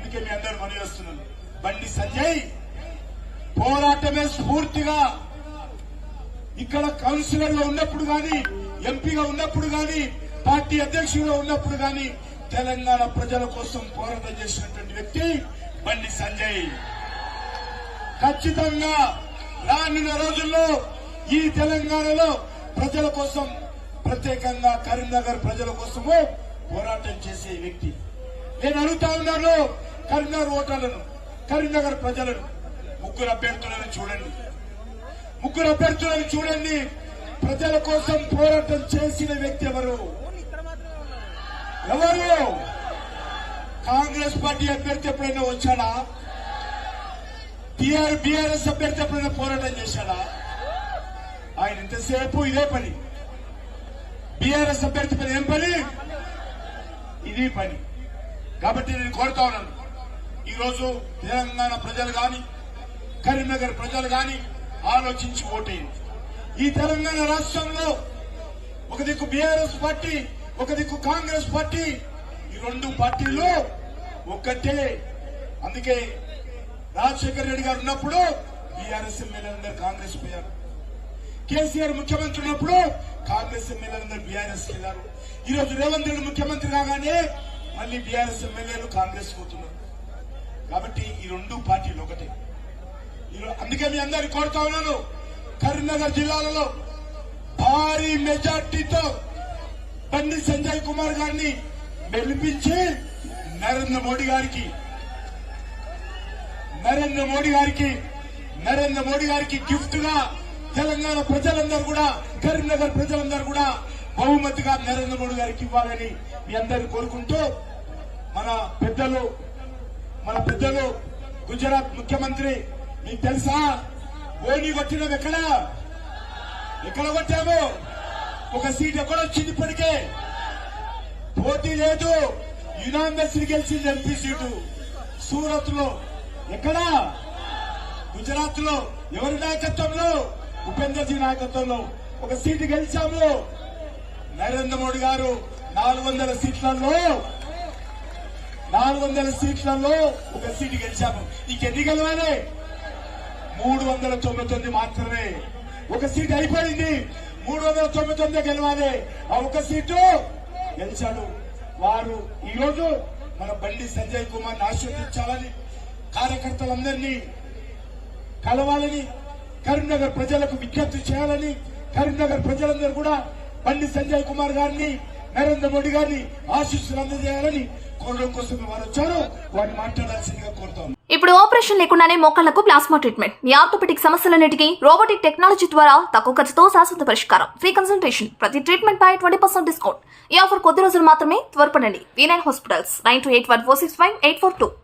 అందుకే మీ అందరూ మనవి చేస్తున్నాను, బండి సంజయ్ పోరాటమే స్ఫూర్తిగా ఇక్కడ కౌన్సిలర్ లో ఉన్నప్పుడు గాని, ఎంపీగా ఉన్నప్పుడు గాని, పార్టీ అధ్యక్షుడిగా ఉన్నప్పుడు గాని తెలంగాణ ప్రజల కోసం పోరాటం చేసినటువంటి వ్యక్తి బండి సంజయ్. ఖచ్చితంగా రానున్న రోజుల్లో ఈ తెలంగాణలో ప్రజల కోసం, ప్రత్యేకంగా కరీంనగర్ ప్రజల కోసము పోరాటం చేసే వ్యక్తి. నేను అడుగుతా ఉన్నాను కరీంనగర్ ఓటర్లను, కరీంనగర్ ప్రజలను, ముగ్గురు అభ్యర్థులను చూడండి, ముగ్గురు అభ్యర్థులను చూడండి. ప్రజల కోసం పోరాటం చేసిన వ్యక్తి ఎవరు? కాంగ్రెస్ పార్టీ అభ్యర్థి ఎప్పుడైనా వచ్చాడా? బీఆర్ఎస్ అభ్యర్థి ఎప్పుడైనా పోరాటం చేశాడా? ఆయన ఇంతసేపు ఇదే పని. బీఆర్ఎస్ అభ్యర్థి పని ఏం పని? ఇది పని. కాబట్టి నేను కోరుతా ఉన్నాను, ఈరోజు తెలంగాణ ప్రజలు గాని, కరీంనగర్ ప్రజలు గాని ఆలోచించి ఓటేయండి. ఈ తెలంగాణ రాష్ట్రంలో ఒక దిక్కు బీఆర్ఎస్ పార్టీ, ఒక దిక్కు కాంగ్రెస్ పార్టీ, ఈ రెండు పార్టీలు ఒక్కటే. అందుకే రాజశేఖర రెడ్డి గారు ఉన్నప్పుడు బీఆర్ఎస్ ఎమ్మెల్యేలందరూ కాంగ్రెస్ పోయారు. కేసీఆర్ ముఖ్యమంత్రి ఉన్నప్పుడు కాంగ్రెస్ ఎమ్మెల్యేలందరూ బీఆర్ఎస్ వెళ్లారు. ఈ రోజు రేవంత్ రెడ్డి ముఖ్యమంత్రి కాగానే మళ్లీ బీఆర్ఎస్ ఎమ్మెల్యేలు కాంగ్రెస్ పోతున్నారు. కాబట్టి ఈ రెండు పార్టీలు ఒకటే. అందుకే మీ అందరినీ కోరుతా ఉన్నాను, కరీంనగర్ జిల్లాలలో భారీ మెజార్టీతో బండి సంజయ్ కుమార్ గారిని గెలిపించి నరేంద్ర మోడీ గారికి గిఫ్ట్ గా తెలంగాణ ప్రజలందరూ కూడా, కరీంనగర్ ప్రజలందరూ కూడా బహుమతిగా నరేంద్ర మోడీ గారికి ఇవ్వాలని మీ అందరినీ కోరుకుంటూ, మన పెద్దలు గుజరాత్ ముఖ్యమంత్రి, మీకు తెలుసా ఓణి కొట్టినాం ఎక్కడ కొట్టాము? ఒక సీట్ ఎక్కడ వచ్చింది? ఇప్పటికే పోటీ లేదు. యునానిమస్ గెలిచింది ఎంపీ సీటు సూరత్ లో. ఎక్కడ? గుజరాత్ లో. ఎవరి నాయకత్వంలో? ఉపేందర్ జీ నాయకత్వంలో ఒక సీటు గెలిచాము. నరేంద్ర మోడీ గారు 400 సీట్లలో ఒక సీటు గెలిచాము. ఇంకెన్ని గెలవాలి? 399 మాత్రమే. ఒక సీట్ అయిపోయింది, 399 గెలవాలి. ఆ ఒక సీటు గెలిచాడు. వారు ఈరోజు మన బండి సంజయ్ కుమార్ ఆశీర్వదించాలని, కార్యకర్తలందరినీ కలవాలని, కరీంనగర్ ప్రజలకు విజ్ఞప్తి చేయాలని, కరీంనగర్ ప్రజలందరూ కూడా బండి సంజయ్ కుమార్ గారిని, నరేంద్ర మోడీ గారిని ఆశీస్సులు అందజేయాలని కోరడం కోసం వారు వచ్చారు. వారిని మాట్లాడాల్సిందిగా కోరుతాం. ఇప్పుడు ఆపరేషన్ లేకుండానే మోకాళ్లకు ప్లాస్మా ట్రీట్మెంట్. మీ ఆర్థోపెటిక్ సమస్యలన్నిటికీ రోబోటిక్ టెక్నాలజీ ద్వారా తక్కువ ఖర్చుతో శాశ్వత పరిష్కారం. Free consultation. ప్రతి ట్రీట్మెంట్ పై 20% డిస్కౌంట్. ఈ ఆఫర్ కొద్ది రోజులు మాత్రమే. త్వరపడండి. V9 hospitals 9281465842.